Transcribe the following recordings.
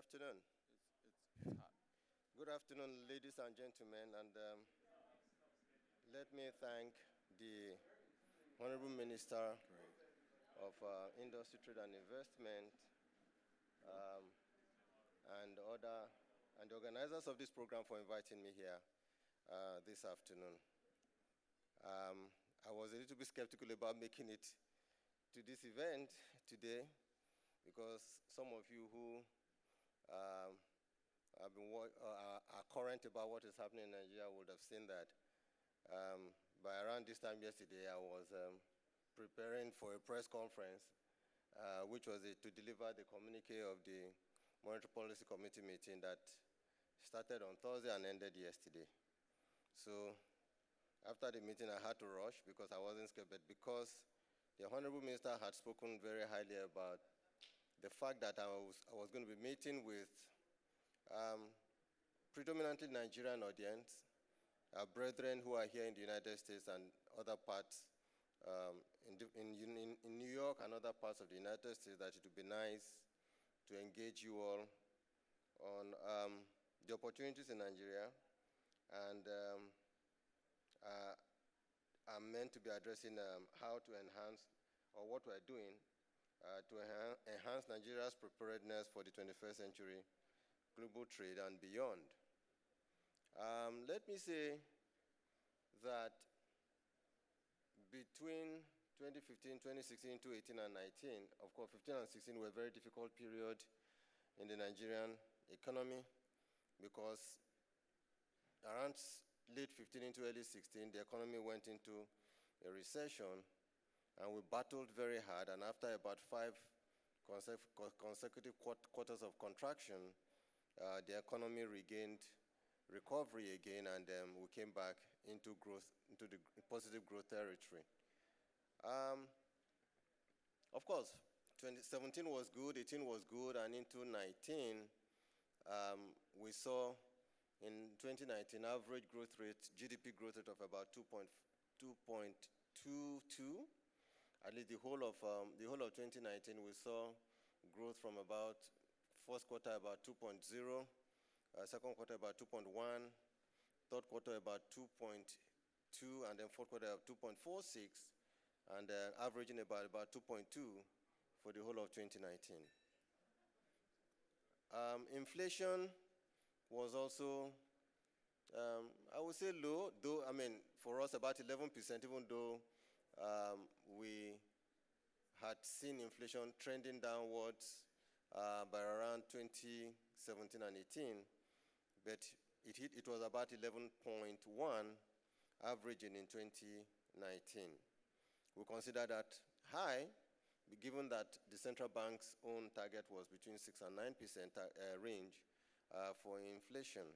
afternoon. It's hot. Good afternoon, ladies and gentlemen, and let me thank the Honorable Minister Great. of Industry, Trade and Investment um, and the organizers of this program for inviting me here this afternoon. I was a little bit skeptical about making it to this event today because some of you who are current about what is happening in Nigeria would have seen that by around this time yesterday, I was preparing for a press conference, which was to deliver the communique of the Monetary Policy Committee meeting that started on Thursday and ended yesterday. So after the meeting, I had to rush because I wasn't scared, but because the Honorable Minister had spoken very highly about the fact that I was going to be meeting with predominantly Nigerian audience, our brethren who are here in the United States and other parts, in New York and other parts of the United States, that it would be nice to engage you all on the opportunities in Nigeria. And I'm meant to be addressing how to enhance, or what we're doing to enhance Nigeria's preparedness for the 21st century global trade and beyond. Let me say that between 2015, 2016, 2018, and 2019, of course, 15 and 16 were a very difficult period in the Nigerian economy because around late 15 into early 16, the economy went into a recession, and we battled very hard. And after about 5 consecutive quarters of contraction, the economy regained recovery again, and we came back into growth, into the positive growth territory. Of course, 2017 was good, 18 was good, and into 19, we saw in 2019 average growth rate, GDP growth rate of about 2.22. At least the whole of 2019, we saw growth from about first quarter about 2.0, second quarter about 2.1, third quarter about 2.2, and then fourth quarter 2.46, and averaging about 2.2 for the whole of 2019. Inflation was also, I would say low, though, for us about 11%, even though we had seen inflation trending downwards by around 2017 and 18, but it was about 11.1, averaging in 2019. We consider that high, given that the central bank's own target was between 6 and 9% range for inflation.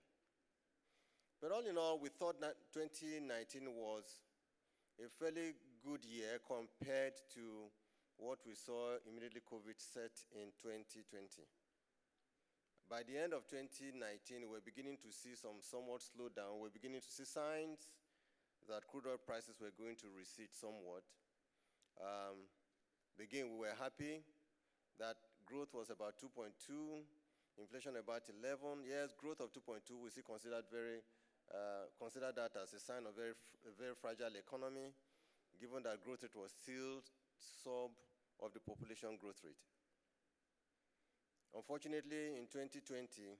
But all in all, we thought that 2019 was a fairly good year compared to what we saw immediately COVID set in 2020. By the end of 2019, we're beginning to see some somewhat slowdown. We're beginning to see signs that crude oil prices were going to recede somewhat. Again, we were happy that growth was about 2.2, inflation about 11. Yes, growth of 2.2 we still consider that as a sign of a very fragile economy, given that growth rate was still sub of the population growth rate. Unfortunately, in 2020,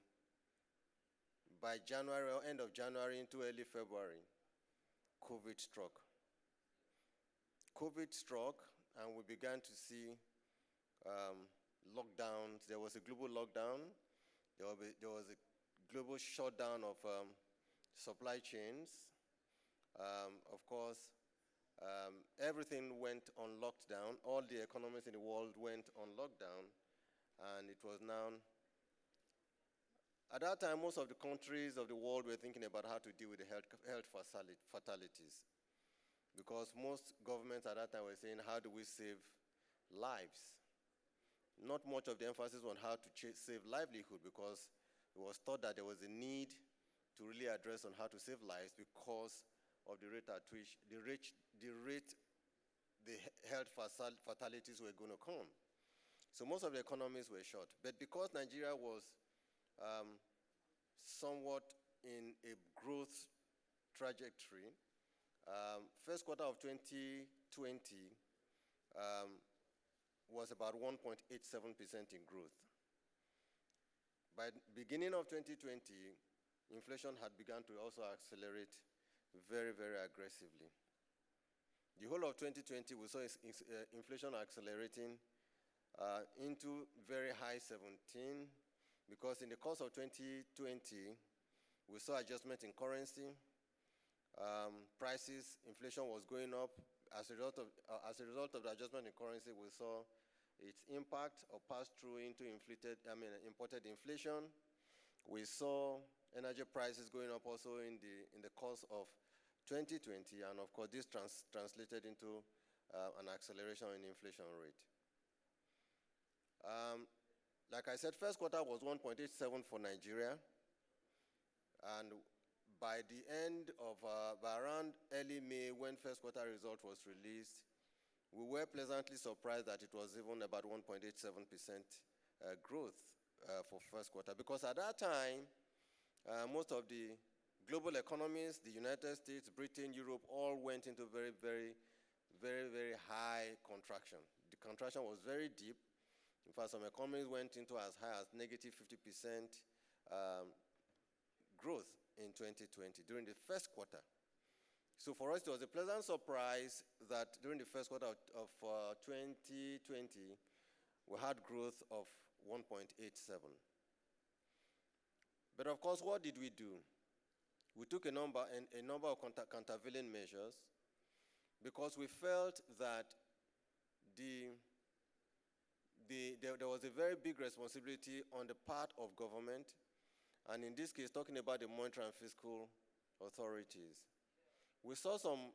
by January or end of January into early February, COVID struck. COVID struck, and we began to see lockdowns. There was a global lockdown. There was a global shutdown of supply chains. Of course, everything went on lockdown. All the economies in the world went on lockdown, and it was now, at that time, most of the countries of the world were thinking about how to deal with the health fatalities, because most governments at that time were saying, how do we save lives? Not much of the emphasis on how to save livelihood, because it was thought that there was a need to really address on how to save lives because of the rate at which the health fatalities were going to come. So most of the economies were short. But because Nigeria was somewhat in a growth trajectory. First quarter of 2020 was about 1.87% in growth. By the beginning of 2020, inflation had begun to also accelerate very, very aggressively. The whole of 2020, we saw inflation accelerating into very high 17, because in the course of 2020, we saw adjustment in currency, prices, inflation was going up. As a result of the adjustment in currency, we saw its impact or pass through into imported inflation. We saw energy prices going up also in the course of 2020, and of course this translated into an acceleration in inflation rate. Like I said, first quarter was 1.87 for Nigeria, and by the end of, by around early May, when first quarter result was released, we were pleasantly surprised that it was even about 1.87% growth for first quarter, because at that time, most of the global economies, the United States, Britain, Europe, all went into very, very, very, very high contraction. The contraction was very deep. In fact, some economies went into as high as negative 50% growth in 2020 during the first quarter. So for us, it was a pleasant surprise that during the first quarter of 2020, we had growth of 1.87. But of course, what did we do? We took a number of countervailing measures, because we felt that there was a very big responsibility on the part of government, and in this case, talking about the monetary and fiscal authorities. We saw some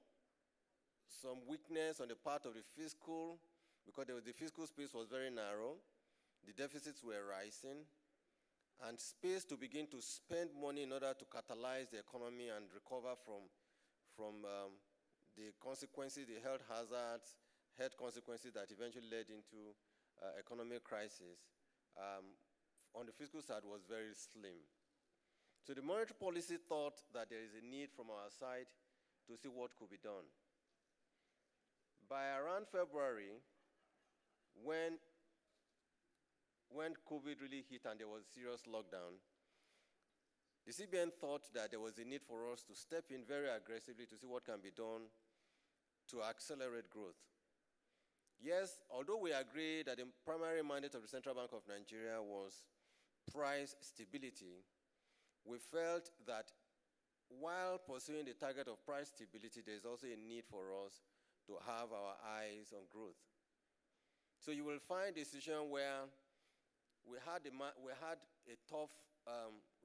weakness on the part of the fiscal, because the fiscal space was very narrow, the deficits were rising, and space to begin to spend money in order to catalyze the economy and recover from the consequences, the health hazards, health consequences that eventually led into economic crisis, on the fiscal side was very slim. So the monetary policy thought that there is a need from our side to see what could be done. By around February, when COVID really hit and there was serious lockdown, the CBN thought that there was a need for us to step in very aggressively to see what can be done to accelerate growth. Yes, although we agree that the primary mandate of the Central Bank of Nigeria was price stability, we felt that while pursuing the target of price stability, there's also a need for us to have our eyes on growth. So you will find a decision where we had a tough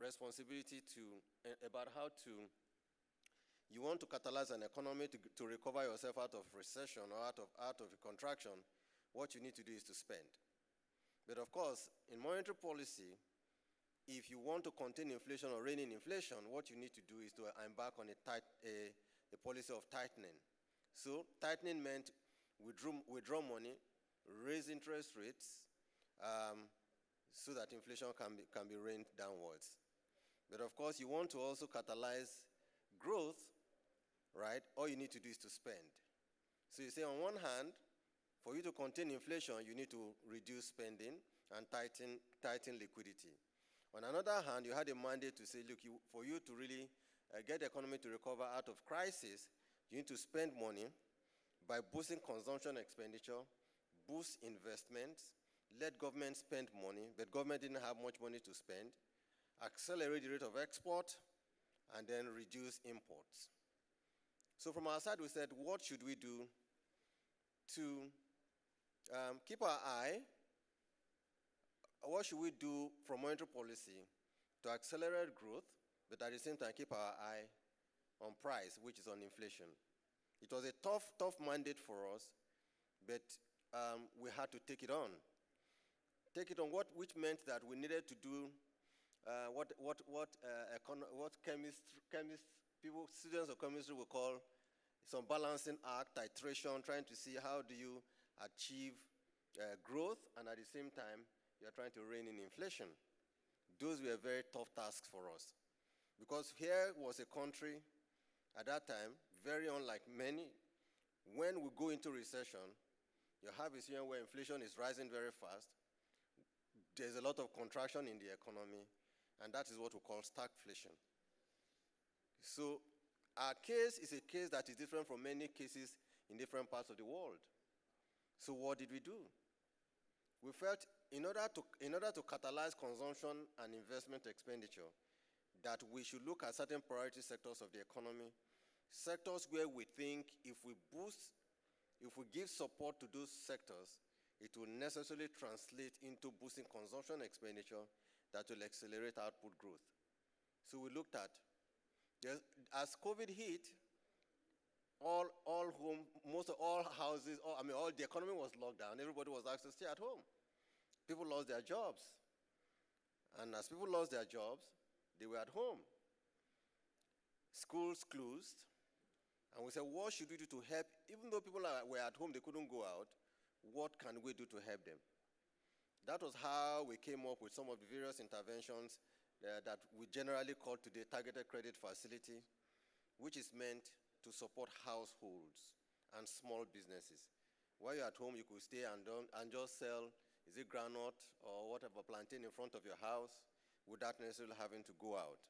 responsibility about how to, you want to catalyze an economy to recover yourself out of recession or out of a contraction. What you need to do is to spend. But of course, in monetary policy, if you want to contain inflation or rein in inflation, what you need to do is to embark on a policy of tightening. So tightening meant withdraw money, raise interest rates, so that inflation can be reined downwards. But of course, you want to also catalyze growth, right? All you need to do is to spend. So you say, on one hand, for you to contain inflation, you need to reduce spending and tighten liquidity. On another hand, you had a mandate to say, look, for you to really get the economy to recover out of crisis, you need to spend money by boosting consumption expenditure, boost investments, let government spend money, but government didn't have much money to spend, accelerate the rate of export, and then reduce imports. So from our side, we said, what should we do to keep our eye? What should we do from monetary policy to accelerate growth, but at the same time keep our eye on price, which is on inflation? It was a tough mandate for us, but we had to take it on. Which meant that we needed to do what students of chemistry will call some balancing act, titration, trying to see how do you achieve growth, and at the same time, you're trying to rein in inflation. those were very tough tasks for us. Because here was a country at that time, very unlike many. When we go into recession, you have a situation where inflation is rising very fast. There's a lot of contraction in the economy, and that is what we call stagflation. So our case is a case that is different from many cases in different parts of the world. So what did we do? We felt in order to catalyze consumption and investment expenditure, that we should look at certain priority sectors of the economy, sectors where we think if we give support to those sectors, it will necessarily translate into boosting consumption expenditure that will accelerate output growth. So we looked at, as COVID hit, all houses, all the economy was locked down. Everybody was asked to stay at home. People lost their jobs. And as people lost their jobs, they were at home. Schools closed. And we said, what should we do to help? Even though people were at home, they couldn't go out, what can we do to help them? That was how we came up with some of the various interventions that we generally call today targeted credit facility, which is meant to support households and small businesses. While you're at home, you could stay and just sell, is it groundnut or whatever, plantain in front of your house without necessarily having to go out.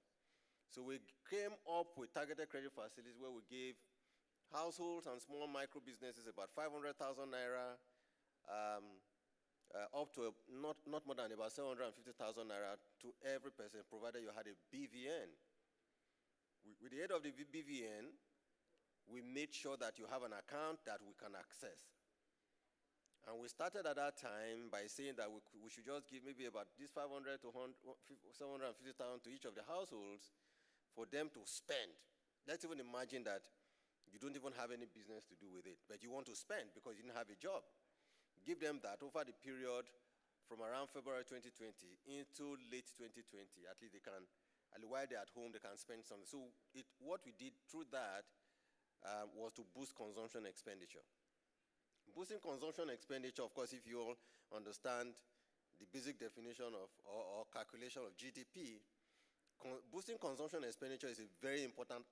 So we came up with targeted credit facilities where we gave households and small micro businesses about 500,000 naira, up to not more than about 750,000 naira to every person, provided you had a BVN. With the aid of the BVN, we made sure that you have an account that we can access. And we started at that time by saying that we should just give maybe about this 500 to 750,000 to each of the households for them to spend. Let's even imagine that you don't even have any business to do with it, but you want to spend because you didn't have a job. Give them that over the period from around February 2020 into late 2020. At least they can, while they're at home, they can spend something. So what we did through that was to boost consumption expenditure. Boosting consumption expenditure, of course, if you all understand the basic definition of or calculation of GDP, boosting consumption expenditure is a very important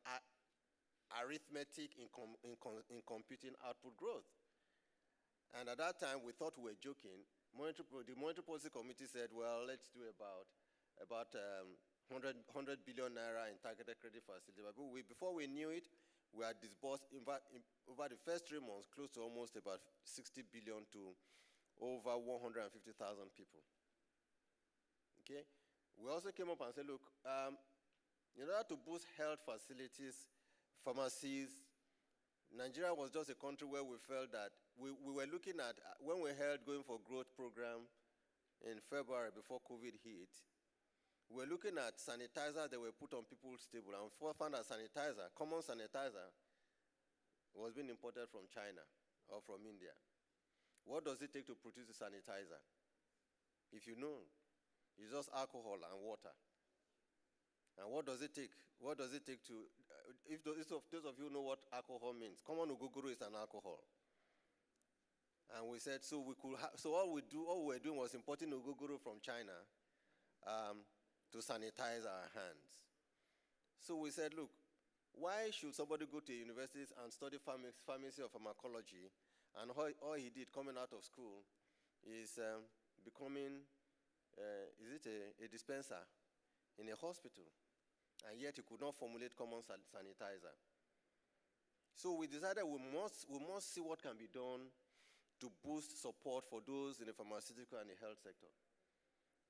arithmetic in computing output growth. And at that time, we thought we were joking. The Monetary Policy Committee said, well, let's do about 100 billion naira in targeted credit facility. But before we knew it, we had disbursed, over the first 3 months, close to almost about 60 billion to over 150,000 people. Okay? We also came up and said, look, in order to boost health facilities, pharmacies, Nigeria was just a country where we felt that we were looking at, when we held Going for Growth program in February before COVID hit, we were looking at sanitizers that were put on people's table, and we found that common sanitizer, was being imported from China or from India. What does it take to produce a sanitizer? If you know, it's just alcohol and water. And what does it take? What does it take to, if those of you know what alcohol means, common ogogoro is an alcohol. And we said, so all we were doing was importing ogogoro from China to sanitize our hands. So we said, look, why should somebody go to universities and study pharmacy or pharmacology, and all he did coming out of school is becoming, a dispenser in a hospital, and yet he could not formulate common sanitizer. So we decided we must see what can be done to boost support for those in the pharmaceutical and the health sector.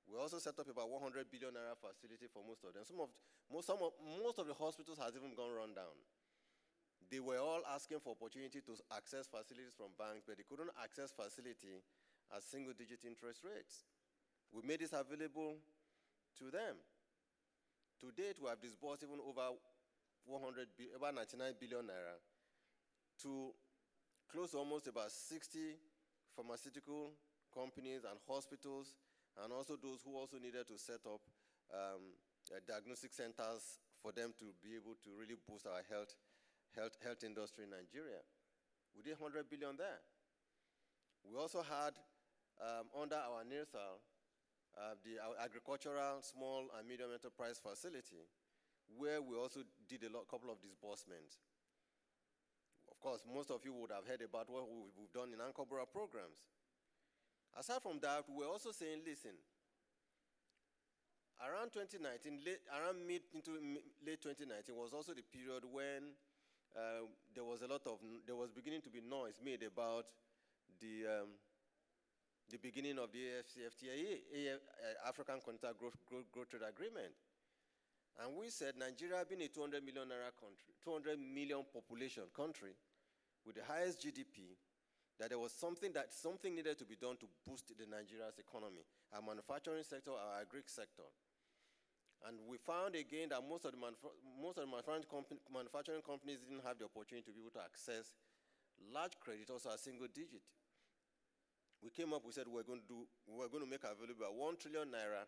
We also set up about 100 billion naira facility for most of them. Most of the hospitals has even gone run down. They were all asking for opportunity to access facilities from banks, but they couldn't access facility at single-digit interest rates. We made this available to them. To date, we have disbursed even over 99 billion naira to close to almost about 60 pharmaceutical companies and hospitals, and also those who also needed to set up diagnostic centers for them to be able to really boost our health industry in Nigeria. We did 100 billion there. We also had, under our NIRSAL, the agricultural small and medium enterprise facility, where we also did a couple of disbursements. Of course, most of you would have heard about what we've done in Ankobora programs. Aside from that, we're also saying, listen, around 2019, around mid into late 2019 was also the period when there was beginning to be noise made about the beginning of the AfCFTA, African Continental Growth Trade Agreement. And we said Nigeria being a 200 million population country with the highest GDP, that there was something needed to be done to boost the Nigeria's economy, our manufacturing sector, our agri sector. And we found again that most of the manufacturing companies didn't have the opportunity to be able to access large credit, also a single digit. We came up, we said we're going to make available 1 trillion naira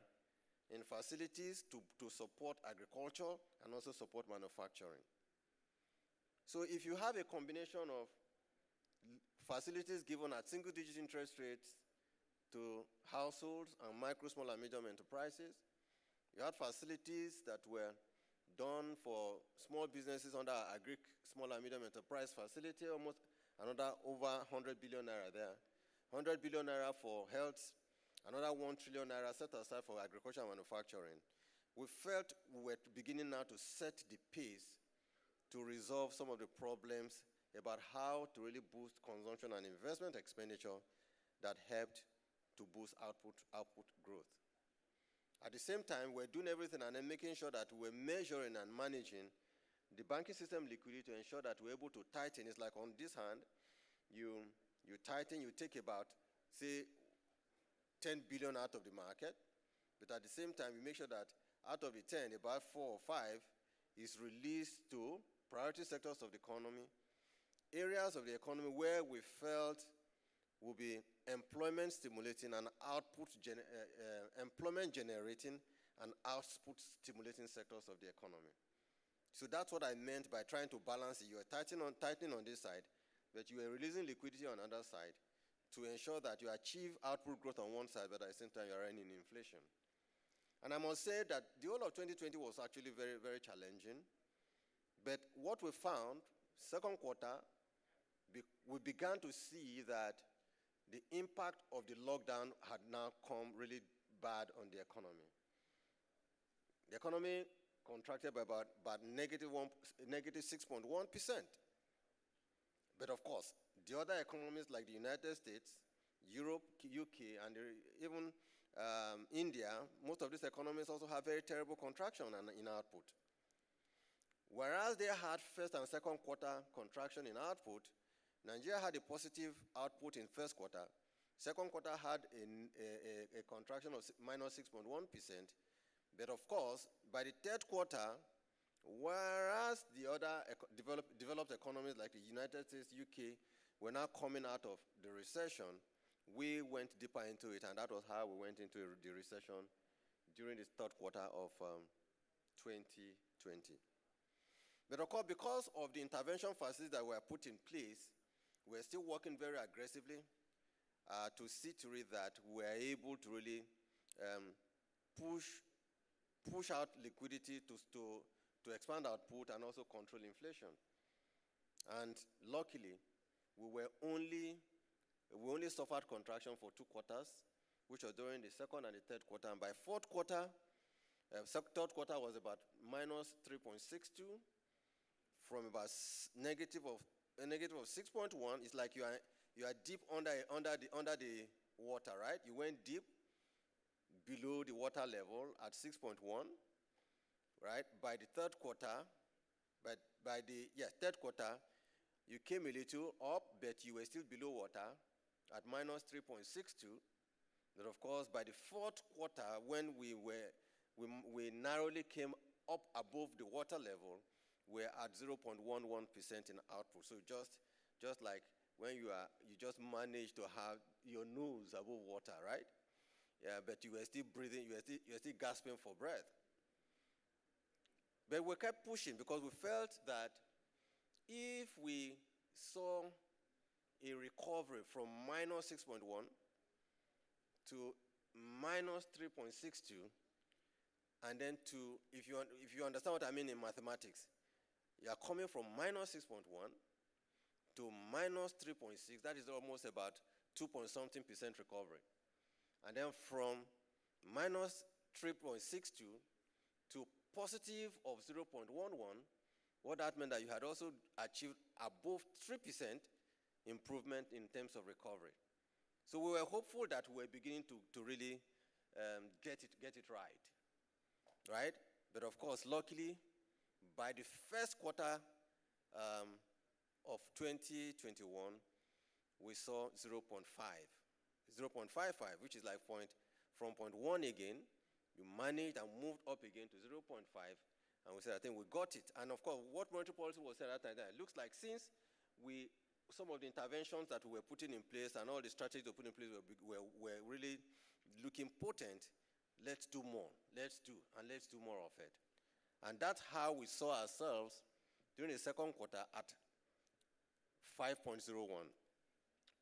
in facilities to support agriculture and also support manufacturing. So if you have a combination of facilities given at single-digit interest rates to households and micro, small, and medium enterprises, you had facilities that were done for small businesses under our agri, small, and medium enterprise facility, almost another over 100 billion naira there. 100 billion naira for health, another 1 trillion naira set aside for agriculture and manufacturing. We felt we were beginning now to set the pace to resolve some of the problems about how to really boost consumption and investment expenditure that helped to boost output growth. At the same time, we're doing everything and then making sure that we're measuring and managing the banking system liquidity to ensure that we're able to tighten. It's like on this hand, you tighten, you take about, say, 10 billion out of the market, but at the same time, you make sure that out of the 10, about 4 or 5 is released to priority sectors of the economy, areas of the economy where we felt will be employment stimulating and employment generating and output stimulating sectors of the economy. So that's what I meant by trying to balance it. You are tightening on this side, but you are releasing liquidity on the other side to ensure that you achieve output growth on one side, but at the same time you are running inflation. And I must say that the whole of 2020 was actually very, very challenging. But what we found, second quarter, we began to see that the impact of the lockdown had now come really bad on the economy. The economy contracted by about negative 6.1%. But of course, the other economies like the United States, Europe, UK, and even India, most of these economies also have very terrible contraction in output. Whereas they had first and second quarter contraction in output, Nigeria had a positive output in first quarter. Second quarter had a contraction of minus 6.1%. But of course, by the third quarter, whereas the other developed economies like the United States, UK, were now coming out of the recession, we went deeper into it, and that was how we went into the recession during the third quarter of 2020. But of course, because of the intervention facilities that were put in place, we're still working very aggressively to see to it that we're able to really push out liquidity to expand output and also control inflation. And luckily, we only suffered contraction for 2 quarters, which was during the second and the third quarter. And by fourth quarter, third quarter was about minus 3.62 from about negative of 6.1. It's like you are deep under the water, right? You went deep below the water level at 6.1, right? By the third quarter, third quarter, you came a little up, but you were still below water at minus 3.62. But of course, by the fourth quarter, when we narrowly came up above the water level, we're at 0.11% in output. So just like when you just manage to have your nose above water, right? Yeah, but you were still breathing, you were still gasping for breath. But we kept pushing because we felt that if we saw a recovery from minus 6.1 to minus 3.62, and then to, if you understand what I mean in mathematics, you are coming from minus 6.1 to minus 3.6. That is almost about 2-point-something% recovery. And then from minus 3.62 to positive of 0.11, what that meant that you had also achieved above 3% improvement in terms of recovery. So we were hopeful that we were beginning to really get it right? But of course, luckily, by the first quarter of 2021, we saw 0.55, which is like from 0.1 again. You managed and moved up again to 0.5, and we said, I think we got it. And of course, what monetary policy was said at that time, it looks like since some of the interventions that we were putting in place and all the strategies we put in place were really looking potent, let's do more. Let's do more of it. And that's how we saw ourselves during the second quarter at 5.01.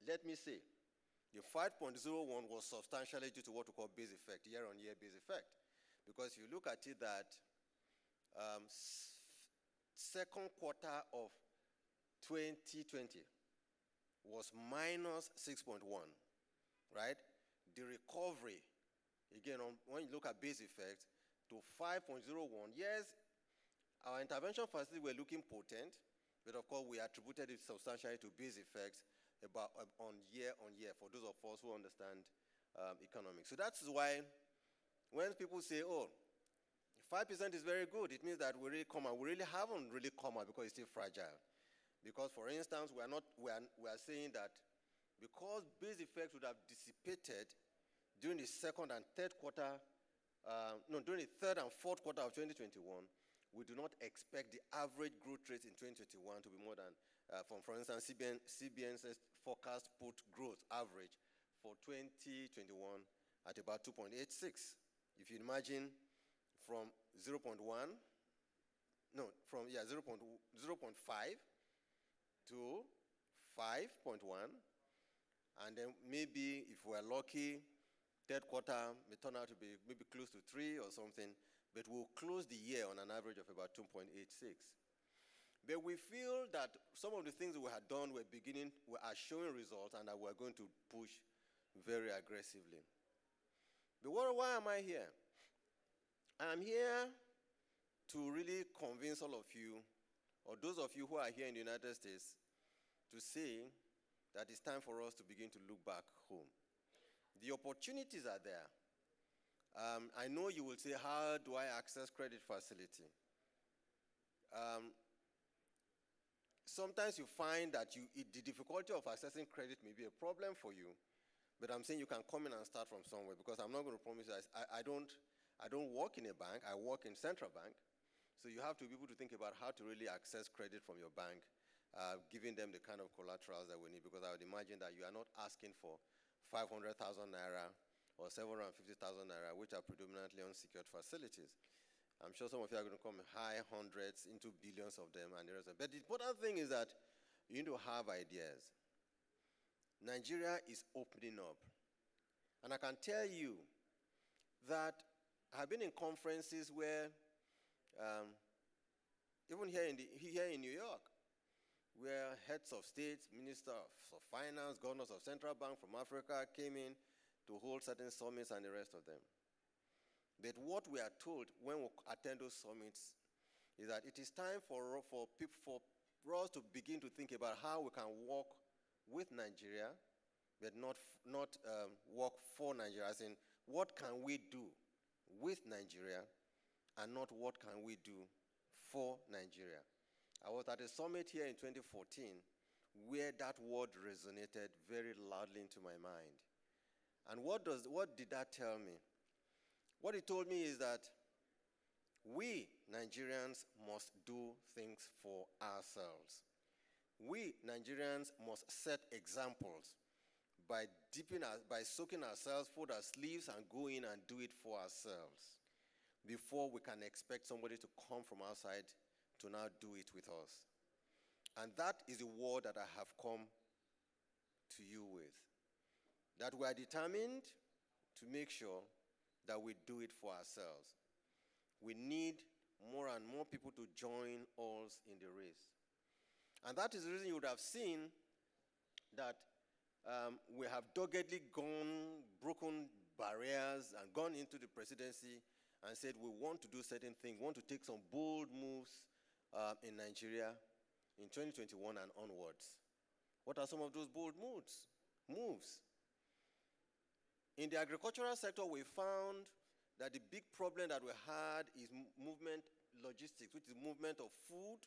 Let me say, the 5.01 was substantially due to what we call base effect, year-on-year base effect. Because if you look at it that second quarter of 2020 was minus 6.1, right? The recovery, again, when you look at base effect, to 5.01, yes, our intervention facilities were looking potent, but of course we attributed it substantially to base effects on year, for those of us who understand economics. So that's why when people say, oh, 5% is very good, it means that we really come out. We really haven't really come out because it's still fragile. Because, for instance, we are saying that because base effects would have dissipated during the second and third quarter, during the third and fourth quarter of 2021, we do not expect the average growth rate in 2021 to be more than, for instance, CBN's forecast put growth average for 2021 at about 2.86. If you imagine from 0.5 to 5.1, and then maybe if we're lucky, third quarter may turn out to be maybe close to 3 or something, but we'll close the year on an average of about 2.86. But we feel that some of the things we had done are showing results, and that we're going to push very aggressively. But why am I here? I'm here to really convince all of you, or those of you who are here in the United States, to say that it's time for us to begin to look back home. The opportunities are there. I know you will say, how do I access credit facility? Sometimes you find that the difficulty of accessing credit may be a problem for you, but I'm saying you can come in and start from somewhere, because I'm not going to promise you. I don't work in a bank. I work in central bank. So you have to be able to think about how to really access credit from your bank, giving them the kind of collaterals that we need, because I would imagine that you are not asking for 500,000 naira or 750,000 naira, which are predominantly unsecured facilities. I'm sure some of you are going to come high hundreds into billions of them and the rest of them. But the important thing is that you need to have ideas. Nigeria is opening up. And I can tell you that I've been in conferences where, even here in New York, where heads of states, ministers of finance, governors of central bank from Africa came in to hold certain summits and the rest of them. But what we are told when we attend those summits is that it is time for us to begin to think about how we can work with Nigeria, but not work for Nigeria. As in, what can we do with Nigeria, and not what can we do for Nigeria. I was at a summit here in 2014 where that word resonated very loudly into my mind. And what did that tell me? What it told me is that we Nigerians must do things for ourselves. We Nigerians must set examples by soaking ourselves, fold our sleeves, and go in and do it for ourselves before we can expect somebody to come from outside to now do it with us. And that is the word that I have come to you with. That we are determined to to make sure that we do it for ourselves. We need more and more people to join us in the race. And that is the reason you would have seen that we have doggedly broken barriers and gone into the presidency and said we want to do certain things, we want to take some bold moves in Nigeria in 2021 and onwards. What are some of those bold moves? In the agricultural sector, we found that the big problem that we had is movement logistics, which is movement of food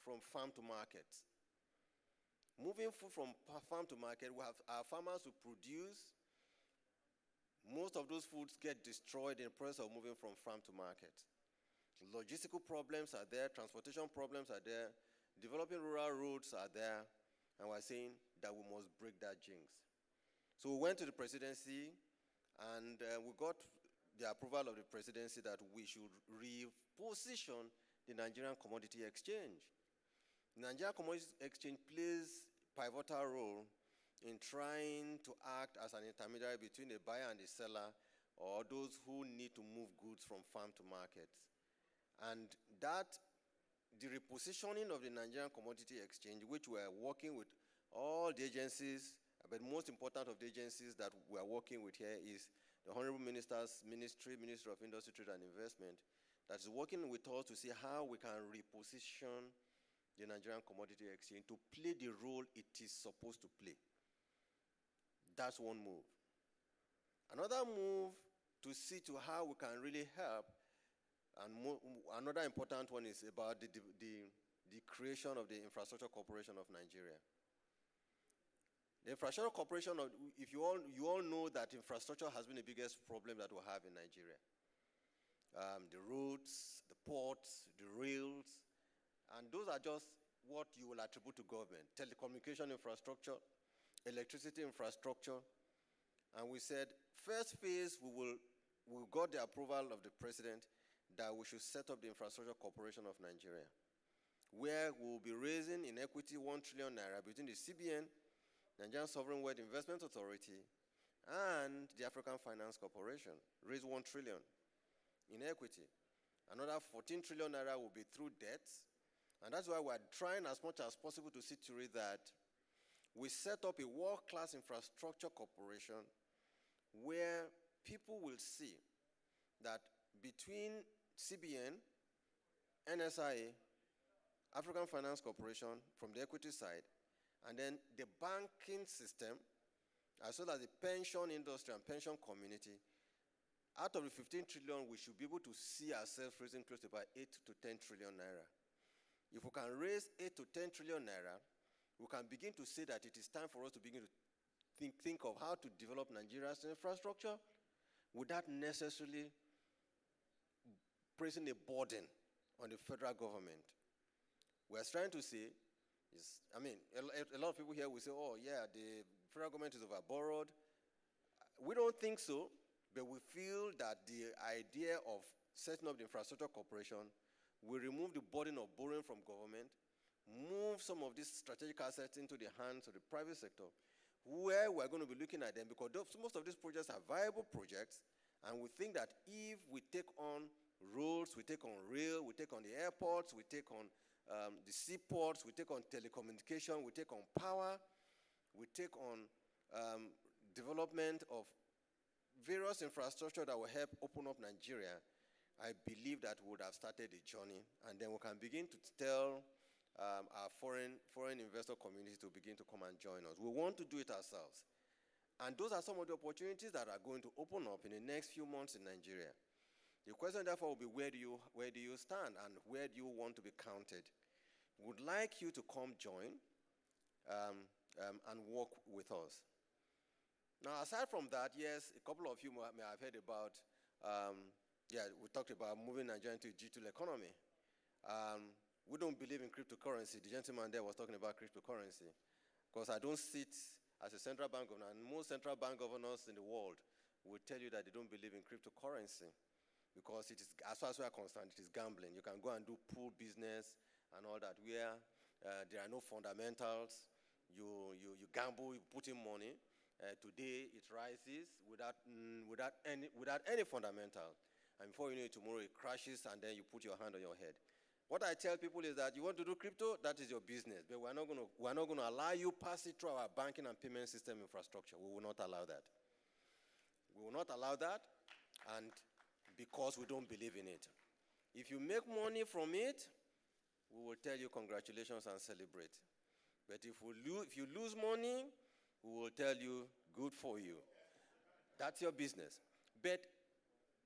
from farm to market. Moving food from farm to market, we have our farmers who produce. Most of those foods get destroyed in the process of moving from farm to market. Logistical problems are there, transportation problems are there, developing rural roads are there, and we're saying that we must break that jinx. So we went to the presidency, and we got the approval of the presidency that we should reposition the Nigerian Commodity Exchange. The Nigerian Commodity Exchange plays a pivotal role in trying to act as an intermediary between the buyer and the seller, or those who need to move goods from farm to market. And that, the repositioning of the Nigerian Commodity Exchange, which we are working with all the agencies, but most important of the agencies that we are working with here is the Honorable Minister's Ministry, Ministry of Industry, Trade and Investment, that is working with us to see how we can reposition the Nigerian Commodity Exchange to play the role it is supposed to play. That's one move. Another move to see to how we can really help, and another important one is about the creation of the Infrastructure Corporation of Nigeria. The Infrastructure Corporation, if you all know that infrastructure has been the biggest problem that we have in Nigeria. The roads, the ports, the rails, and those are just what you will attribute to government. Telecommunication infrastructure, electricity infrastructure. And we said, first phase, we got the approval of the president that we should set up the Infrastructure Corporation of Nigeria, where we will be raising in equity 1 trillion naira between the CBN, Nigerian Sovereign Wealth Investment Authority, and the African Finance Corporation. Raise 1 trillion in equity. Another 14 trillion naira will be through debt. And that's why we're trying as much as possible to see to it that we set up a world-class infrastructure corporation where people will see that between CBN, NSIA, African Finance Corporation from the equity side, and then the banking system, as well as the pension industry and pension community, out of the 15 trillion, we should be able to see ourselves raising close to about 8 to 10 trillion naira. If we can raise 8 to 10 trillion naira, we can begin to say that it is time for us to begin to think of how to develop Nigeria's infrastructure without necessarily placing a burden on the federal government. We're trying to say, a lot of people here will say, oh yeah, the federal government is overborrowed. We don't think so, but we feel that the idea of setting up the Infrastructure Corporation will remove the burden of borrowing from government, move some of these strategic assets into the hands of the private sector, where we're going to be looking at them, because most of these projects are viable projects, and we think that if we take on roads, we take on rail, we take on the airports, we take on the seaports, we take on telecommunication, we take on power, we take on development of various infrastructure that will help open up Nigeria. I believe that we would have started a journey, and then we can begin to tell our foreign investor community to begin to come and join us. We want to do it ourselves. And those are some of the opportunities that are going to open up in the next few months in Nigeria. The question, therefore, will be where do you stand and where do you want to be counted? Would like you to come join and work with us. Now, aside from that, yes, a couple of you may have heard about, we talked about moving Nigeria into a digital economy. We don't believe in cryptocurrency. The gentleman there was talking about cryptocurrency. Because I don't sit as a central bank governor, and most central bank governors in the world will tell you that they don't believe in cryptocurrency. Because it is, as far as we are concerned, it is gambling. You can go and do pool business and all that, where there are no fundamentals. You gamble, you put in money, Today it rises without any fundamental. And before you know it, tomorrow it crashes and then you put your hand on your head. What I tell people is that you want to do crypto, that is your business. But we're not going to allow you pass it through our banking and payment system infrastructure. We will not allow that. We will not allow that, and because we don't believe in it. If you make money from it, we will tell you congratulations and celebrate. But if you lose money, we will tell you good for you. That's your business. But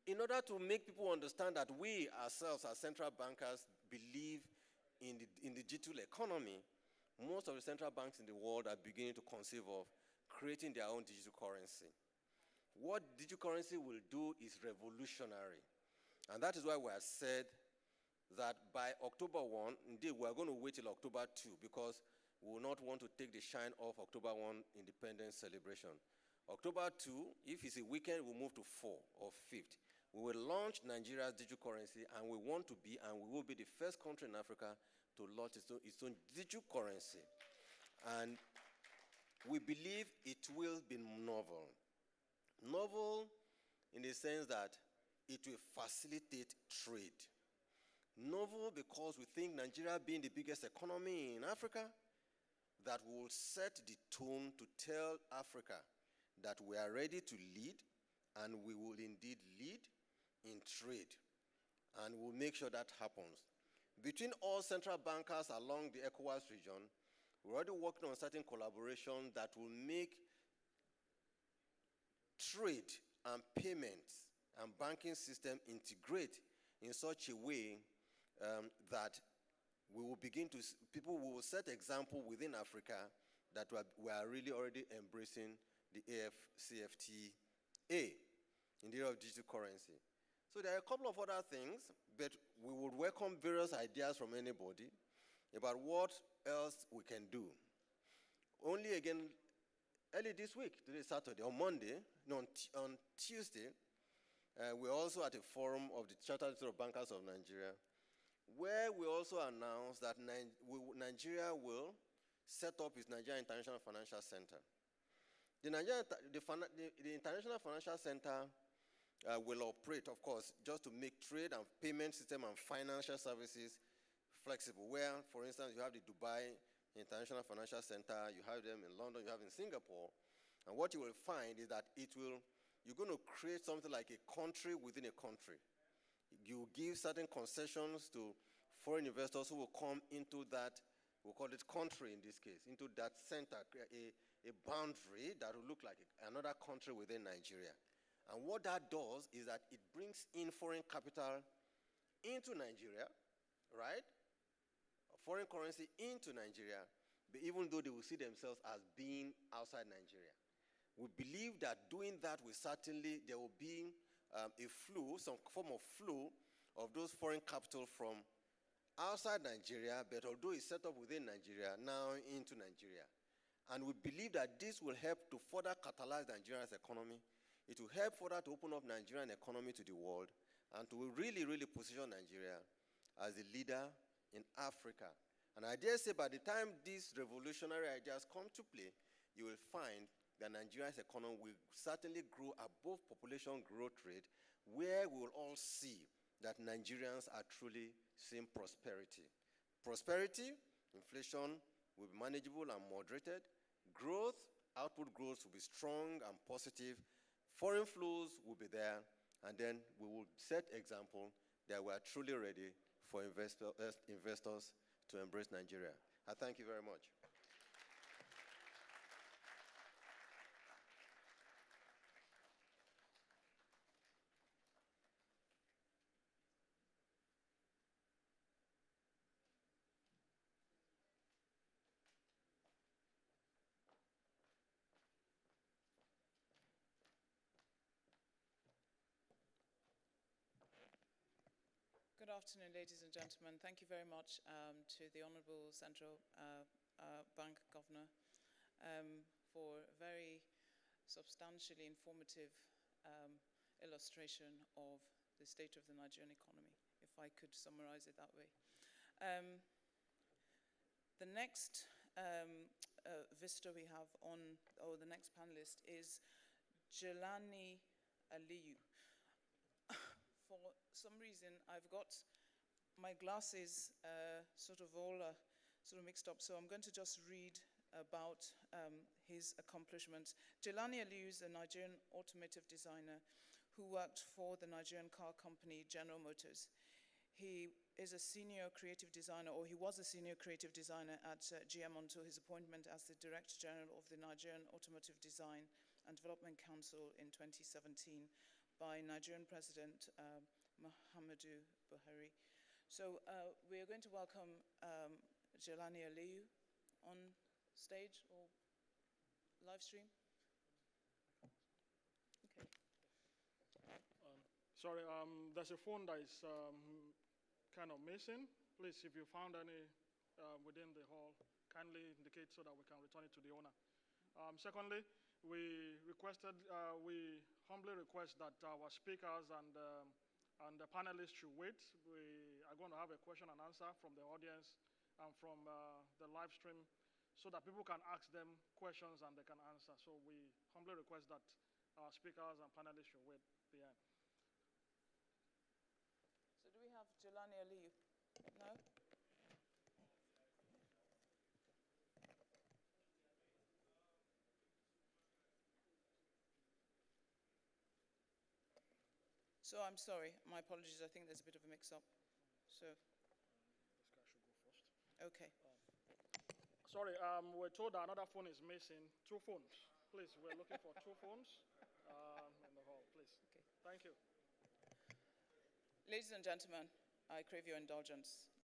in order to make people understand that we ourselves as central bankers believe in the digital economy, most of the central banks in the world are beginning to conceive of creating their own digital currency. What digital currency will do is revolutionary. And that is why we have said that by October 1, indeed we are going to wait till October 2 because we will not want to take the shine off October 1 independence celebration. October 2, if it's a weekend, we'll move to 4 or 5th. We will launch Nigeria's digital currency, and we want to be, and we will be the first country in Africa to launch its own digital currency. And we believe it will be novel. Novel in the sense that it will facilitate trade. Novel because we think Nigeria being the biggest economy in Africa, that will set the tone to tell Africa that we are ready to lead, and we will indeed lead in trade, and we'll make sure that happens. Between all central bankers along the ECOWAS region, we're already working on certain collaboration that will make trade and payments and banking system integrate in such a way that we will begin to, people will set example within Africa that we are really already embracing the AFCFTA in the area of digital currency. So there are a couple of other things, but we would welcome various ideas from anybody about what else we can do. Only again, early this week, today is Saturday, on Monday, no, on Tuesday, we're also at a forum of the Chartered Institute of Bankers of Nigeria, where we also announced that Nigeria will set up its Nigeria International Financial Center. The International Financial Center will operate, of course, just to make trade and payment system and financial services flexible, where, for instance, you have the Dubai International Financial Center, you have them in London, you have in Singapore, and what you will find is that you're going to create something like a country within a country. You give certain concessions to foreign investors who will come into that, we'll call it country in this case, into that center, a boundary that will look like another country within Nigeria. And what that does is that it brings in foreign capital into Nigeria, right? Foreign currency into Nigeria, but even though they will see themselves as being outside Nigeria. We believe that doing that will certainly, there will be a flow, some form of flow of those foreign capital from outside Nigeria, but although it's set up within Nigeria, now into Nigeria. And we believe that this will help to further catalyze Nigeria's economy. It will help further to open up Nigerian economy to the world, and to really, really position Nigeria as a leader in Africa. And I dare say by the time these revolutionary ideas come to play, you will find that Nigeria's economy will certainly grow above population growth rate, where we will all see that Nigerians are truly seeing prosperity. Prosperity, inflation will be manageable and moderated. Growth, output growth will be strong and positive. Foreign flows will be there, and then we will set example that we are truly ready for investors to embrace Nigeria. I thank you very much. Good afternoon, ladies and gentlemen. Thank you very much to the Honourable Central Bank Governor for a very substantially informative illustration of the state of the Nigerian economy, if I could summarize it that way. The next visitor we have on, or the next panelist, is Jelani Aliyu. For some reason, I've got my glasses sort of all sort of mixed up, so I'm going to just read about his accomplishments. Jelani Aliyu is a Nigerian automotive designer who worked for the Nigerian car company General Motors. He is a senior creative designer, or he was a senior creative designer at GM until his appointment as the Director General of the Nigerian Automotive Design and Development Council in 2017 by Nigerian President Muhammadu Buhari. So we are going to welcome Jelani Aliyu on stage or live stream. Okay. Sorry, there's a phone that is kind of missing. Please, if you found any within the hall, kindly indicate so that we can return it to the owner. Secondly, we humbly request that our speakers and the panelists should wait. We are going to have a question and answer from the audience and from the live stream so that people can ask them questions and they can answer. So we humbly request that our speakers and panelists should wait behind. So do we have Jelani Aliyu? No? So I'm sorry, my apologies, I think there's a bit of a mix-up. So, This guy should go first. okay. Sorry, we're told that another phone is missing. 2 phones. Please, we're looking for 2 phones in the hall, please. Okay. Thank you. Ladies and gentlemen, I crave your indulgence.